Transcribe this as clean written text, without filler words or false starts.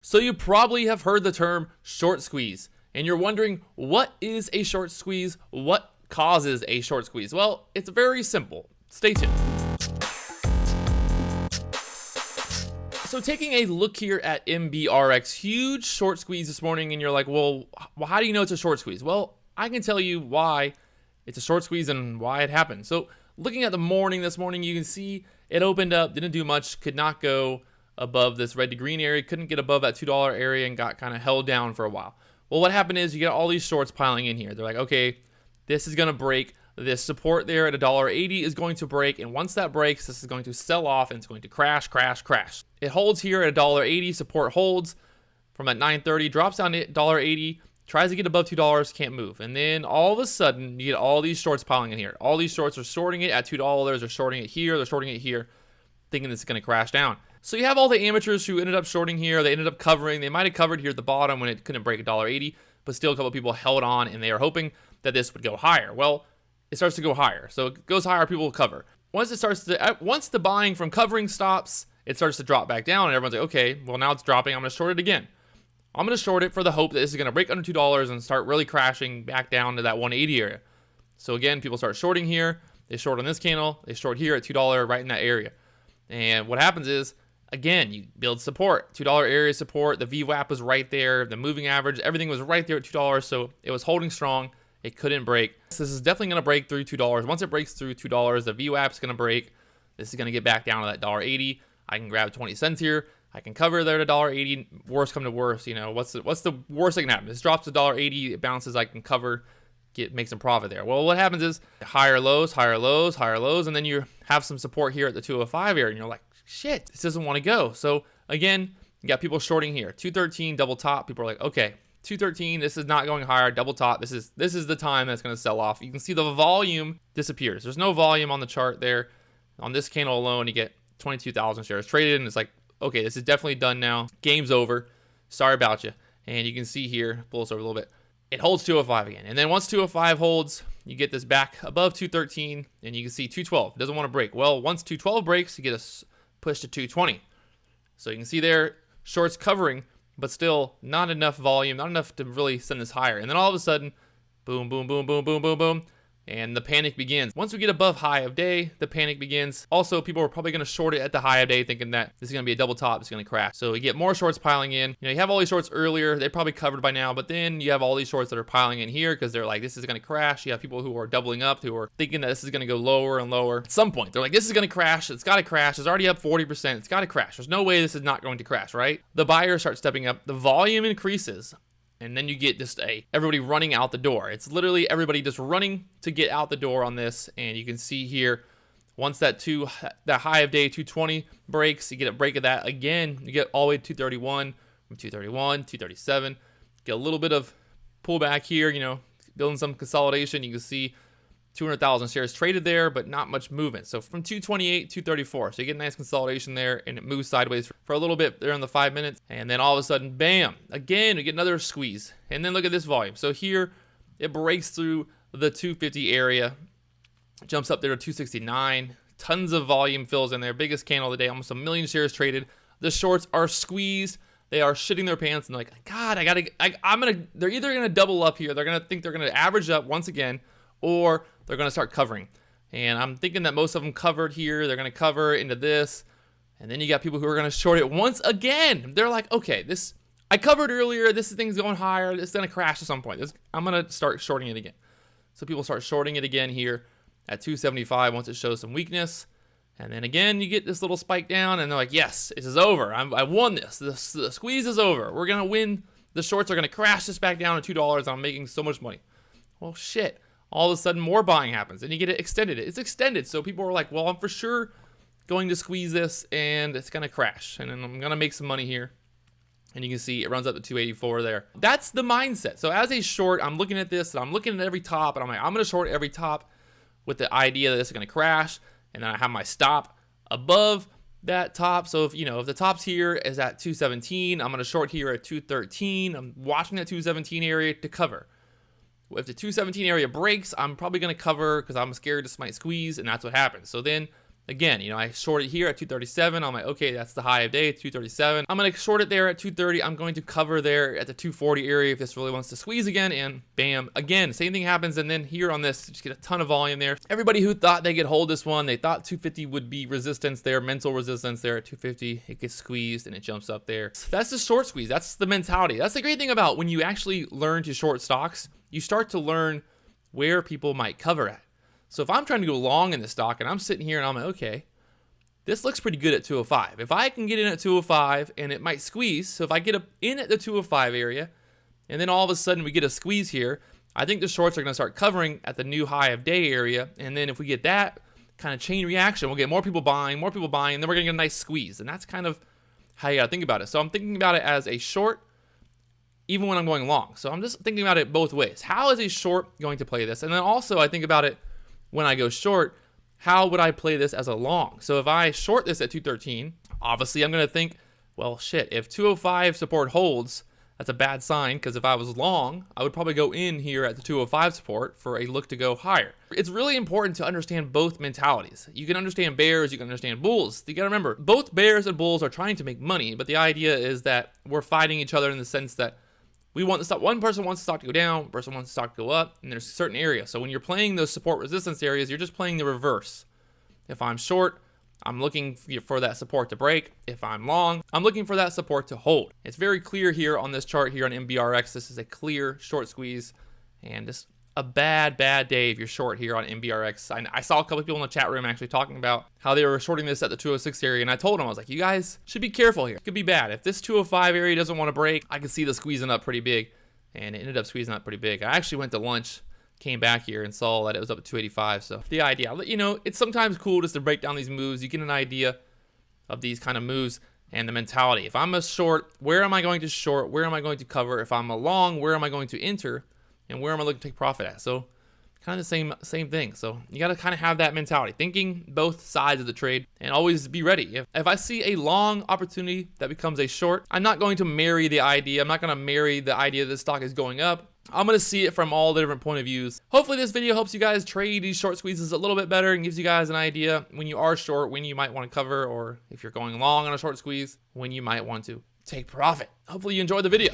So you probably have heard the term short squeeze, and you're wondering, what is a short squeeze? What causes a short squeeze? Well, it's very simple. Stay tuned. So taking a look here at Mbrx, huge short squeeze this morning, and you're like, well, how do you know it's a short squeeze? Well, I can tell you why it's a short squeeze and why it happened. So looking at the morning this morning, you can see it opened up, didn't do much, could not go above this red to green area, couldn't get above that $2 area, and got kind of held down for a while. Well, what happened is you get all these shorts piling in here. They're like, okay, this is going to break. This support there at $1.80 is going to break, and once that breaks, this is going to sell off and it's going to crash, crash, crash. It holds here at $1.80, support holds from at 9:30, drops down to $1.80, tries to get above $2, can't move. And then all of a sudden, you get all these shorts piling in here. All these shorts are shorting it at $2, they're shorting it here, they're shorting it here, thinking this is going to crash down. So you have all the amateurs who ended up shorting here, they ended up covering, they might have covered here at the bottom when it couldn't break $1.80, but still a couple of people held on and they are hoping that this would go higher. Well, it starts to go higher. So it goes higher, people will cover. Once the buying from covering stops, it starts to drop back down, and everyone's like, okay, well, now it's dropping, I'm going to short it again. I'm going to short it for the hope that this is going to break under $2 and start really crashing back down to that 180 area. So again, people start shorting here, they short on this candle, they short here at $2 right in that area. And what happens is, again, you build support, $2 area support, the VWAP was right there, the moving average, everything was right there at $2, so it was holding strong. It couldn't break. This is definitely going to break through $2. Once it breaks through $2, the VWAP is going to break. This is going to get back down to that $1.80. I can grab 20 cents here. I can cover there to $1.80. Worst come to worst, you know, what's the worst that can happen? This drops to $1.80. It bounces. I can cover, make some profit there. Well, what happens is higher lows, higher lows, higher lows, and then you have some support here at the 205 area, and you're like, shit, this doesn't want to go. So again, you got people shorting here. 213 double top. People are like, okay, 213, this is not going higher, double top, this is the time that's going to sell off. You can see the volume disappears. There's no volume on the chart there. On this candle alone, you get 22,000 shares traded, and it's like, okay, this is definitely done now. Game's over. Sorry about you. And you can see here, pull this over a little bit, it holds 205 again. And then once 205 holds, you get this back above 213, and you can see 212. It doesn't want to break. Well, once 212 breaks, you get a push to 220. So you can see there, shorts covering, but still not enough volume, not enough to really send this higher. And then all of a sudden, boom, boom, boom, boom, boom, boom, boom, and the panic begins. Once we get above high of day, the panic begins. Also, people are probably going to short it at the high of day, thinking that this is going to be a double top, it's going to crash. So you get more shorts piling in. You know, you have all these shorts earlier, they're probably covered by now, but then you have all these shorts that are piling in here because they're like, this is going to crash. You have people who are doubling up, who are thinking that this is going to go lower and lower. At some point, they're like, this is going to crash. It's got to crash. It's already up 40%. It's got to crash. There's no way this is not going to crash, right? The buyers start stepping up. The volume increases. And then you get just everybody running out the door. It's literally everybody just running to get out the door on this. And you can see here, once that high of day 220 breaks, you get a break of that again. You get all the way to 231, from 231, 237. Get a little bit of pullback here, you know, building some consolidation. You can see 200,000 shares traded there, but not much movement. So from 228, 234. So you get a nice consolidation there, and it moves sideways for a little bit there in the 5 minutes. And then all of a sudden, bam, again, we get another squeeze. And then look at this volume. So here, it breaks through the 250 area, jumps up there to 269. Tons of volume fills in there. Biggest candle of the day, almost 1 million shares traded. The shorts are squeezed. They are shitting their pants and they're like, God, they're either going to double up here. They're going to think they're going to average up once again, or they're going to start covering. And I'm thinking that most of them covered here. They're going to cover into this. And then you got people who are going to short it once again. They're like, okay, I covered earlier. This thing's going higher. It's going to crash at some point. I'm going to start shorting it again. So people start shorting it again here at 275 once it shows some weakness. And then again, you get this little spike down, and they're like, yes, this is over. I won this. The squeeze is over. We're going to win. The shorts are going to crash this back down to $2, and I'm making so much money. Well, shit. All of a sudden, more buying happens, and you get it extended. It's extended, so people are like, well, I'm for sure going to squeeze this, and it's going to crash, and then I'm going to make some money here. And you can see it runs up to 284 there. That's the mindset. So as a short, I'm looking at this, and I'm looking at every top, and I'm like, I'm going to short every top with the idea that this is going to crash, and then I have my stop above that top. So if the top's here is at 217, I'm going to short here at 213. I'm watching that 217 area to cover. If the 217 area breaks, I'm probably going to cover because I'm scared this might squeeze, and that's what happens. So then Again, I short it here at 237. I'm like, okay, that's the high of day, 237. I'm going to short it there at 230. I'm going to cover there at the 240 area if this really wants to squeeze again, and bam, again, same thing happens. And then here on this, just get a ton of volume there. Everybody who thought they could hold this one, they thought 250 would be resistance there, mental resistance there at 250. It gets squeezed and it jumps up there. That's the short squeeze. That's the mentality. That's the great thing about when you actually learn to short stocks, you start to learn where people might cover at. So if I'm trying to go long in the stock and I'm sitting here and I'm like, okay, this looks pretty good at 205. If I can get in at 205 and it might squeeze, so if I get in at the 205 area and then all of a sudden we get a squeeze here, I think the shorts are going to start covering at the new high of day area. And then if we get that kind of chain reaction, we'll get more people buying, and then we're going to get a nice squeeze. And that's kind of how you got to think about it. So I'm thinking about it as a short, even when I'm going long. So I'm just thinking about it both ways. How is a short going to play this? And then also I think about it when I go short, how would I play this as a long? So if I short this at 213, obviously I'm going to think, well, shit, if 205 support holds, that's a bad sign, because if I was long, I would probably go in here at the 205 support for a look to go higher. It's really important to understand both mentalities. You can understand bears, you can understand bulls. You got to remember, both bears and bulls are trying to make money, but the idea is that we're fighting each other in the sense that we want the stock. One person wants the stock to go down, one person wants the stock to go up, and there's a certain area. So when you're playing those support resistance areas, you're just playing the reverse. If I'm short, I'm looking for that support to break. If I'm long, I'm looking for that support to hold. It's very clear here on this chart here on Mbrx. This is a clear short squeeze, and just a bad day if you're short here on Mbrx. I saw a couple of people in the chat room actually talking about how they were shorting this at the 206 area, and I told them, I was like, you guys should be careful here. It could be bad. If this 205 area doesn't want to break, I could see the squeezing up pretty big, and it ended up squeezing up pretty big. I actually went to lunch, came back here and saw that it was up at 285. So the idea, it's sometimes cool just to break down these moves. You get an idea of these kind of moves and the mentality. If I'm a short, where am I going to short? Where am I going to cover? If I'm a long, where am I going to enter? And where am I looking to take profit at? So kind of the same thing. So you got to kind of have that mentality, thinking both sides of the trade, and always be ready. If I see a long opportunity that becomes a short, I'm not going to marry the idea. I'm not going to marry the idea that the stock is going up. I'm going to see it from all the different point of views. Hopefully this video helps you guys trade these short squeezes a little bit better and gives you guys an idea when you are short, when you might want to cover, or if you're going long on a short squeeze, when you might want to take profit. Hopefully you enjoyed the video.